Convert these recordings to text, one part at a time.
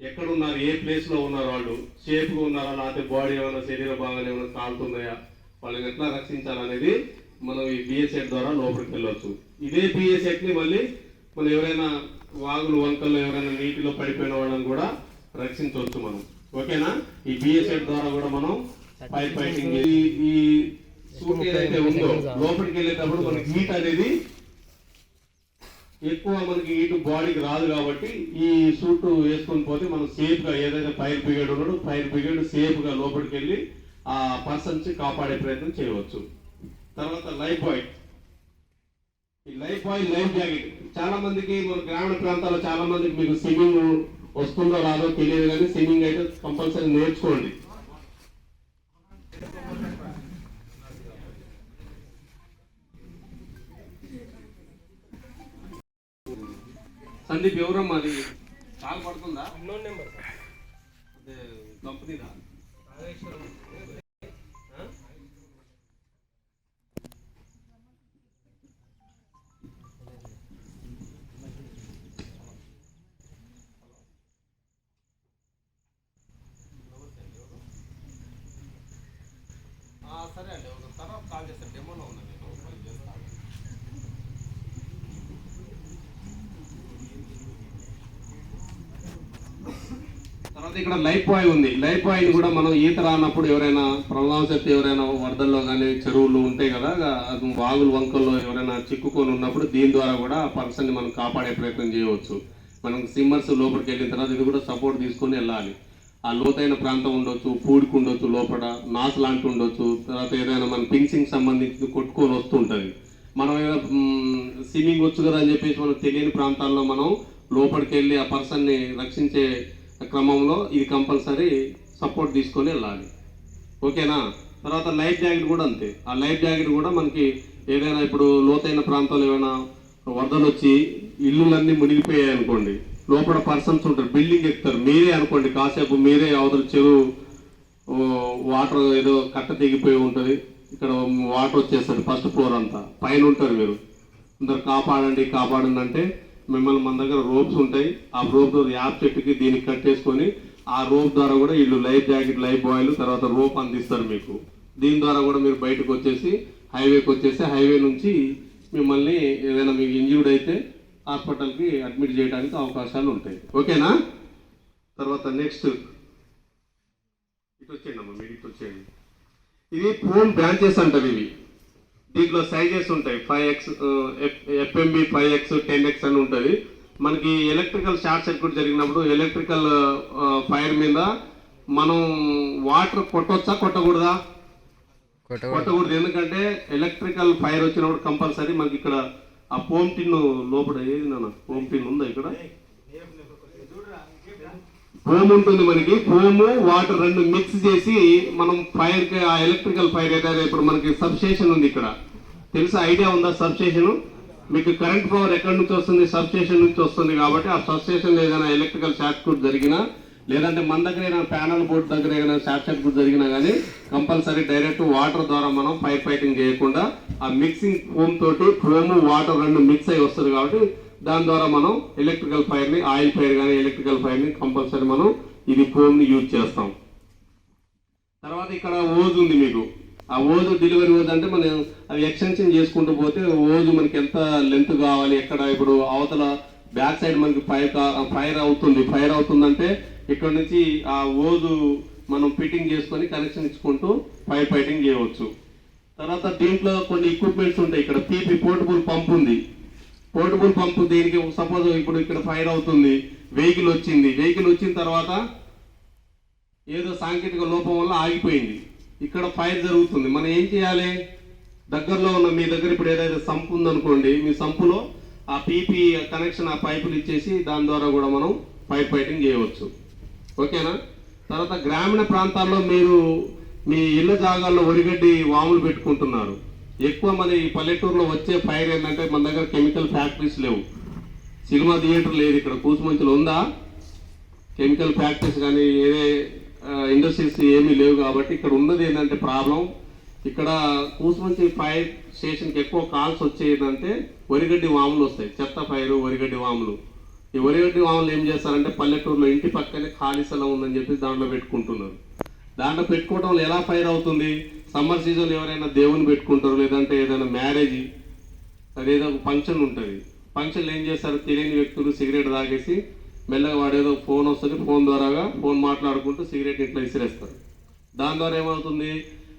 ఎక్కడున్నారు, ఏ ప్లేస్లో ఉన్నారు, వాళ్ళు సేఫ్గా ఉన్నారా, లేకపోతే బాడీ ఏమైనా శరీర భాగాలు ఏమైనా కాలుతున్నాయా, వాళ్ళని ఎట్లా రక్షించాలనేది మనం ఈ బిఎస్ఎట్ ద్వారా లోపలికి వెళ్ళవచ్చు. ఇదే బిఎస్ఎట్ని మళ్ళీ మనం ఎవరైనా వాగులు వంకల్లో ఎవరైనా నీటిలో పడిపోయిన వాళ్ళని కూడా రక్షించవచ్చు మనం. ఓకేనా? ఈ బిఎస్ఎట్ ద్వారా కూడా మనం ఫైర్ ఫైటింగ్ ఈ సూట్ ఏదైతే ఉందో లోపలికి వెళ్ళేటప్పుడు మనకి హీట్ అనేది ఎక్కువ మనకి హీట్ బాడీకి రాదు కాబట్టి ఈ సూట్ వేసుకొని పోతే మనం సేఫ్గా ఏదైతే ఫైర్ బ్రిగేడ్ ఉన్నాడో ఫైర్ బ్రిగేడ్ సేఫ్గా లోపలికి వెళ్ళి ఆ పర్సన్స్ కాపాడే ప్రయత్నం చేయవచ్చు. తర్వాత లైఫ్ బాయ్, ఈ లైఫ్ బాయ్ లైఫ్ జాకెట్ చాలా మందికి మన గ్రామీణ ప్రాంతాల్లో చాలా మందికి మీకు స్విమ్మింగ్ వస్తుందో రాదో తెలియదు, కానీ స్విమ్మింగ్ అయితే కంపల్సరీ నేర్చుకోండి. సందీప్ ఎవరమ్మా, అది కాల్ పడుతుందా? నెంబర్ అదే కంపెనీదా? సరే అండి, ఒక తర్వాత కాల్ చేస్తాను. డెమోలో ఉన్నా నేను తర్వాత ఇక్కడ లైఫ్ బాయ్ ఉంది. లైఫ్ బాయ్ని కూడా మనం ఈత రానప్పుడు ఎవరైనా ప్రమాదశక్తి ఎవరైనా వరదల్లో కానీ చెరువులు ఉంటాయి కదా, వాగులు వంకల్లో ఎవరైనా చిక్కుకొని ఉన్నప్పుడు దీని ద్వారా కూడా ఆ పర్సన్ని మనం కాపాడే ప్రయత్నం చేయవచ్చు. మనం స్విమ్మర్స్ లోపలికి వెళ్ళిన తర్వాత ఇది కూడా సపోర్ట్ తీసుకొని వెళ్ళాలి. ఆ లోతైన ప్రాంతం ఉండొచ్చు, పూడికి ఉండొచ్చు, లోపల నాసు లాంటి ఉండొచ్చు, తర్వాత ఏదైనా మన పింక్సింగ్ సంబంధించి కొట్టుకొని వస్తుంటుంది. మనం ఏదో స్విమ్మింగ్ వచ్చు కదా అని చెప్పేసి మనం తెలియని ప్రాంతాల్లో మనం లోపలికి వెళ్ళి ఆ పర్సన్ని రక్షించే క్రమంలో ఇది కంపల్సరీ సపోర్ట్ తీసుకొని వెళ్ళాలి. ఓకేనా? తర్వాత లైఫ్ జాకెట్ కూడా అంతే. ఆ లైఫ్ జాకెట్ కూడా మనకి ఏదైనా ఇప్పుడు లోతైన ప్రాంతాల్లో ఏమైనా వరదలు వచ్చి ఇల్లులన్నీ మునిగిపోయాయి అనుకోండి, లోపల పర్సన్స్ ఉంటారు, బిల్డింగ్ ఎక్కుతారు, మీరే అనుకోండి కాసేపు మీరే అవతల చెరువు వాటర్ ఏదో కట్ట తెగిపోయి ఉంటుంది, ఇక్కడ వాటర్ వచ్చేస్తుంది ఫస్ట్ ఫ్లోర్ అంతా, పైన ఉంటారు, మీరు అందరు కాపాడండి కాపాడండి అంటే మిమ్మల్ని మన దగ్గర రోప్స్ ఉంటాయి, ఆ రోప్ యాప్ చెట్టుకి దీనికి కట్టేసుకొని ఆ రోప్ ద్వారా కూడా వీళ్ళు లైఫ్ జాకెట్ లైఫ్ బాయ్లు తర్వాత రోప్ అందిస్తారు మీకు. దీని ద్వారా కూడా మీరు బయటకు వచ్చేసి హైవేకి వచ్చేసి హైవే నుంచి మిమ్మల్ని ఏదైనా మీకు ఇంజ్యూర్డ్ అయితే హాస్పిటల్కి అడ్మిట్ చేయడానికి అవకాశాలు ఉంటాయి. ఓకేనా? తర్వాత నెక్స్ట్ ఇటు వచ్చేయండి అమ్మా, మీరు ఇటు వచ్చేయండి. ఇవి ఫోన్ బ్రాంచెస్ అంటారు. ఇవి దీంట్లో సైజెస్ ఉంటాయి, 5x FMB 5x 10x అని ఉంటుంది. మనకి ఎలక్ట్రికల్ షార్ట్ సర్క్యూట్ జరిగినప్పుడు ఎలక్ట్రికల్ ఫైర్ మీద మనం వాటర్ కొట్టొచ్చా కొట్టకూడదా? కొట్టకూడదు. ఎందుకంటే ఎలక్ట్రికల్ ఫైర్ వచ్చినప్పుడు కంపల్సరీ మనకి ఇక్కడ ఆ ఫోమ్ టిన్ లోపల ఏది నాన్న ఫోమ్ టిన్ ఉందా, ఇక్కడ ఫోమ్ ఉంటుంది. మనకి ఫోము వాటర్ రెండు మిక్స్ చేసి మనం ఫైర్కి ఆ ఎలక్ట్రికల్ ఫైర్ ఏదైతే ఇప్పుడు మనకి సబ్స్టేషన్ ఉంది, ఇక్కడ తెలుసా, ఐడియా ఉందా సబ్స్టేషన్? మీకు కరెంట్ పవర్ ఎక్కడి నుంచి వస్తుంది? సబ్స్టేషన్ నుంచి వస్తుంది. కాబట్టి ఆ సబ్స్టేషన్ ఏదైనా ఎలక్ట్రికల్ షార్ట్ సర్క్యూట్ జరిగినా లేదంటే మన దగ్గర ఏదైనా ప్యానల్ బోర్డు దగ్గర ఏదైనా షార్ట్ సర్క్యూట్ జరిగినా కానీ కంపల్సరీ డైరెక్ట్ వాటర్ ద్వారా మనం ఫైర్ ఫైటింగ్ చేయకుండా ఆ మిక్సింగ్ ఫోమ్ తోటి ఫోము వాటర్ రెండు మిక్స్ అయ్యి వస్తుంది. కాబట్టి దాని ద్వారా మనం ఎలక్ట్రికల్ ఫైర్ని ఆయిల్ ఫైర్ కానీ ఎలక్ట్రికల్ ఫైర్ని కంపల్సరీ మనం ఇది ఫోమ్ని యూజ్ చేస్తాం. తర్వాత ఇక్కడ ఓజ్ ఉంది మీకు. ఆ ఓజు డెలివరీ ఓజ్ అంటే మనం అవి ఎక్స్టెన్షన్ చేసుకుంటూ పోతే ఓజు మనకి ఎంత లెంత్ కావాలి, ఎక్కడ ఇప్పుడు అవతల బ్యాక్ సైడ్ మనకి ఫైర్ అవుతుందంటే ఇక్కడ నుంచి ఆ ఓజు మనం ఫిట్టింగ్ చేసుకొని కనెక్షన్ ఇచ్చుకుంటూ ఫైర్ ఫైటింగ్ చేయవచ్చు. తర్వాత దీంట్లో కొన్ని ఎక్విప్మెంట్స్ ఉంటాయి. ఇక్కడ పీపీ పోర్టబుల్ పంప్ ఉంది. పోర్టబుల్ పంపు దీనికి సపోజ్ ఇప్పుడు ఇక్కడ ఫైర్ అవుతుంది, వెహికల్ వచ్చిన తర్వాత ఏదో సాంకేతిక లోపం వల్ల ఆగిపోయింది, ఇక్కడ ఫైర్ జరుగుతుంది. మనం ఏం చేయాలి? దగ్గరలో ఉన్న మీ దగ్గర ఇప్పుడు ఏదైతే సంపు ఉందనుకోండి, మీ సంపులో ఆ పీపీ కనెక్షన్ ఆ పైపులు ఇచ్చేసి దాని ద్వారా కూడా మనం ఫైర్ ఫైటింగ్ చేయవచ్చు. ఓకేనా? తర్వాత గ్రామీణ ప్రాంతాల్లో మీరు మీ ఇళ్ళ జాగాల్లో వరిగడ్డి వాములు పెట్టుకుంటున్నారు. ఎక్కువ మంది ఈ పల్లెటూరులో వచ్చే ఫైర్ ఏంటంటే మన దగ్గర కెమికల్ ఫ్యాక్టరీస్ లేవు, సినిమా థియేటర్ లేదు, ఇక్కడ కూసుమంచిలో ఉందా కెమికల్ ఫ్యాక్టరీస్ కానీ ఏదే ఇండస్ట్రీస్ ఏమీ లేవు. కాబట్టి ఇక్కడ ఉన్నది ఏంటంటే ప్రాబ్లం, ఇక్కడ కూసుమంచి ఫైర్ స్టేషన్కి ఎక్కువ కాల్స్ వచ్చేదంటే వరిగడ్డి వాములు వస్తాయి, చెత్త ఫైరు వరిగడ్డి వాములు. ఎవరెవరి వాళ్ళు ఏం చేస్తారంటే పల్లెటూరులో ఇంటి పక్కనే ఖాళీ స్థలం ఉందని చెప్పి దాంట్లో పెట్టుకుంటున్నారు. దాంట్లో పెట్టుకోవడం వల్ల ఎలా ఫైర్ అవుతుంది? సమ్మర్ సీజన్ ఎవరైనా దేవుని పెట్టుకుంటారు, లేదంటే ఏదైనా మ్యారేజ్, అదేదో ఫంక్షన్ ఉంటుంది. ఫంక్షన్లు ఏం చేస్తారు? తెలియని వ్యక్తులు సిగరెట్ తాగేసి మెల్లగా వాడేదో ఫోన్ వస్తుంది, ఫోన్ మాట్లాడుకుంటూ సిగరెట్ ఇట్లా విసిరేస్తారు. దాని ద్వారా ఏమవుతుంది?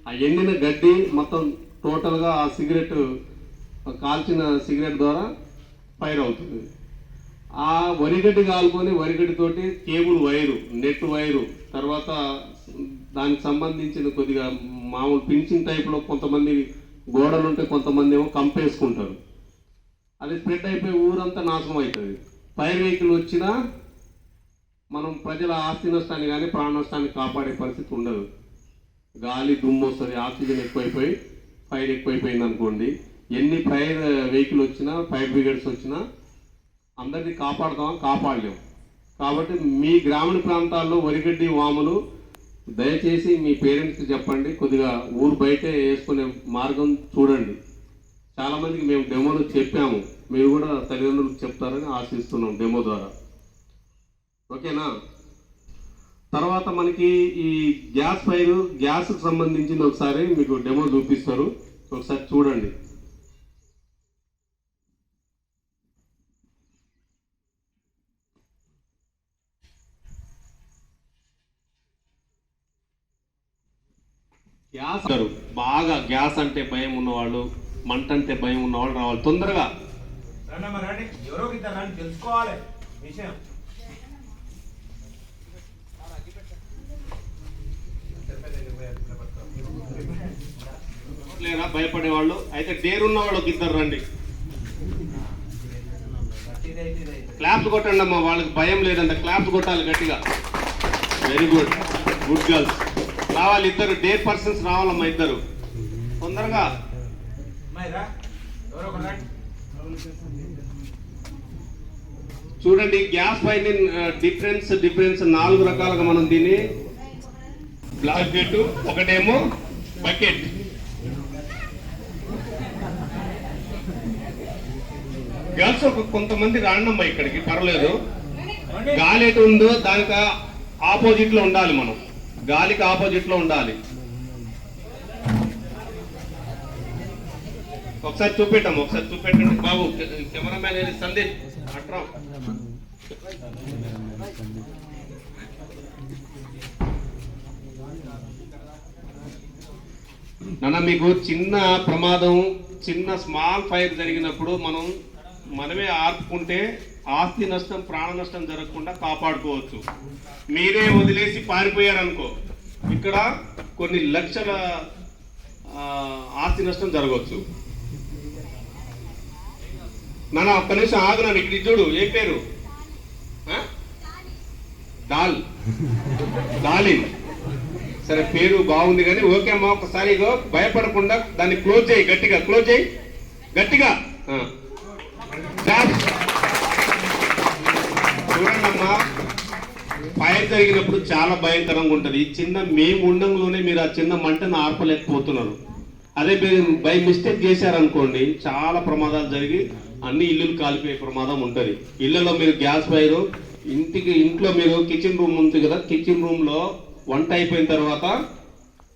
ఆ ఎండిన గడ్డి మొత్తం టోటల్గా ఆ సిగరెట్ కాల్చిన సిగరెట్ ద్వారా ఫైర్ అవుతుంది. ఆ వరిగడ్డి కాలుకొని వరిగడ్డితోటి కేబుల్ వైరు, నెట్ వైరు, తర్వాత దానికి సంబంధించిన కొద్దిగా మామూలు పించింగ్ టైప్లో కొంతమంది గోడలు ఉంటే కొంతమంది ఏమో కంపేసుకుంటారు. అది స్ప్రెడ్ అయిపోయి ఊరంతా నాశనం అవుతుంది. ఫైర్ వెహికల్ వచ్చినా మనం ప్రజల ఆస్తి నష్టాన్ని కానీ ప్రాణ నష్టాన్ని కాపాడే పరిస్థితి ఉండదు. గాలి దుమ్ము వస్తుంది, ఆక్సిజన్ ఎక్కువైపోయి ఫైర్ ఎక్కువైపోయింది అనుకోండి, ఎన్ని ఫైర్ వెహికల్ వచ్చినా, ఫైర్ బ్రిగేడ్స్ వచ్చినా అందరినీ కాపాడలేము. కాబట్టి మీ గ్రామీణ ప్రాంతాల్లో వరిగడ్డి వాములు దయచేసి మీ పేరెంట్స్కి చెప్పండి, కొద్దిగా ఊరు బయటే వేసుకునే మార్గం చూడండి. చాలామందికి మేము డెమోలు చెప్పాము, మీరు కూడా తల్లిదండ్రులకు చెప్తారని ఆశిస్తున్నాం డెమో ద్వారా. ఓకేనా? తర్వాత మనకి ఈ గ్యాస్ ఫైర్, గ్యాస్కి సంబంధించింది ఒకసారి మీకు డెమో చూపిస్తారు, ఒకసారి చూడండి. గ్యాస్ బాగా గ్యాస్ అంటే భయం ఉన్నవాళ్ళు, మంట అంటే భయం ఉన్నవాళ్ళు రావాలి తొందరగా. ఎవరో తెలుసుకోవాలి విషయం. లేదా భయపడేవాళ్ళు అయితే డేరున్న వాళ్ళకి ఇద్దరు రండి, క్లాప్స్ కొట్టండి అమ్మా. వాళ్ళకి భయం లేదంట, క్లాప్స్ కొట్టాలి గట్టిగా. Very good, good girls. రావాలి ఇద్దరు డేర్ పర్సన్స్ రావాలమ్మా, ఇద్దరు తొందరగా. చూడండి గ్యాస్ ఫైర్ డిఫరెన్స్ 4 రకాలుగా మనం దీన్ని బ్లాంకెట్, ఒకటేమో బకెట్. గర్ల్స్ కొంతమంది రాండమ్మా ఇక్కడికి, పర్లేదు. గాలి ఎటు ఉందో దానికి ఆపోజిట్ లో ఉండాలి, మనం గాలికి ఆపోజిట్ లో ఉండాలి. ఒకసారి చూపెట్టండి బాబు. కెమెరామ్యాన్ సందీప్ అట్రా. నాన్న మీకు చిన్న ప్రమాదం, చిన్న స్మాల్ ఫైర్ జరిగినప్పుడు మనమే ఆర్పుకుంటే ఆస్తి నష్టం, ప్రాణ నష్టం జరగకుండా కాపాడుకోవచ్చు. మీరే వదిలేసి పారిపోయారనుకో, ఇక్కడ కొన్ని లక్షల ఆస్తి నష్టం జరగవచ్చు. నాన్న ఒక్క నిమిషం ఆగున్నాను, ఇక్కడ చూడు. ఏ పేరు? డాలిన్. సరే పేరు బాగుంది కానీ ఓకే అమ్మా. ఒకసారి ఇగో భయపడకుండా దాన్ని క్లోజ్ చేయి, గట్టిగా క్లోజ్ చేయి, గట్టిగా. చూడండి అమ్మా, ఫైర్ జరిగినప్పుడు చాలా భయంకరంగా ఉంటుంది. ఈ చిన్న మేము ఉండంలోనే మీరు ఆ చిన్న మంటను ఆర్పలేకపోతున్నారు. అదే బై మిస్టేక్ చేశారనుకోండి, చాలా ప్రమాదాలు జరిగి అన్ని ఇల్లులు కాలిపోయే ప్రమాదం ఉంటుంది. ఇళ్లలో మీరు గ్యాస్ ఫైర్, ఇంట్లో మీరు కిచెన్ రూమ్ ఉంది కదా, కిచెన్ రూమ్లో వంట అయిపోయిన తర్వాత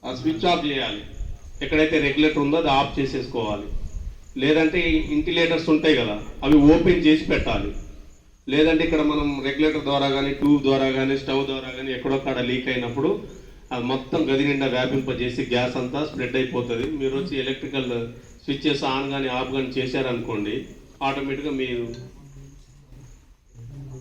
ఆ స్విచ్ ఆఫ్ చేయాలి. ఎక్కడైతే రెగ్యులేటర్ ఉందో అది ఆఫ్ చేసేసుకోవాలి. లేదంటే ఇంటిలేటర్స్ ఉంటాయి కదా, అవి ఓపెన్ చేసి పెట్టాలి. లేదంటే ఇక్కడ మనం రెగ్యులేటర్ ద్వారా కానీ, ట్యూబ్ ద్వారా కానీ, స్టవ్ ద్వారా కానీ ఎక్కడొక్కడ లీక్ అయినప్పుడు అది మొత్తం గది నిండా వ్యాపింపజేసి గ్యాస్ అంతా స్ప్రెడ్ అయిపోతుంది. మీరు వచ్చి ఎలక్ట్రికల్ స్విచ్చెస్ ఆన్ కానీ ఆఫ్ కానీ చేశారనుకోండి, ఆటోమేటిక్గా మీరు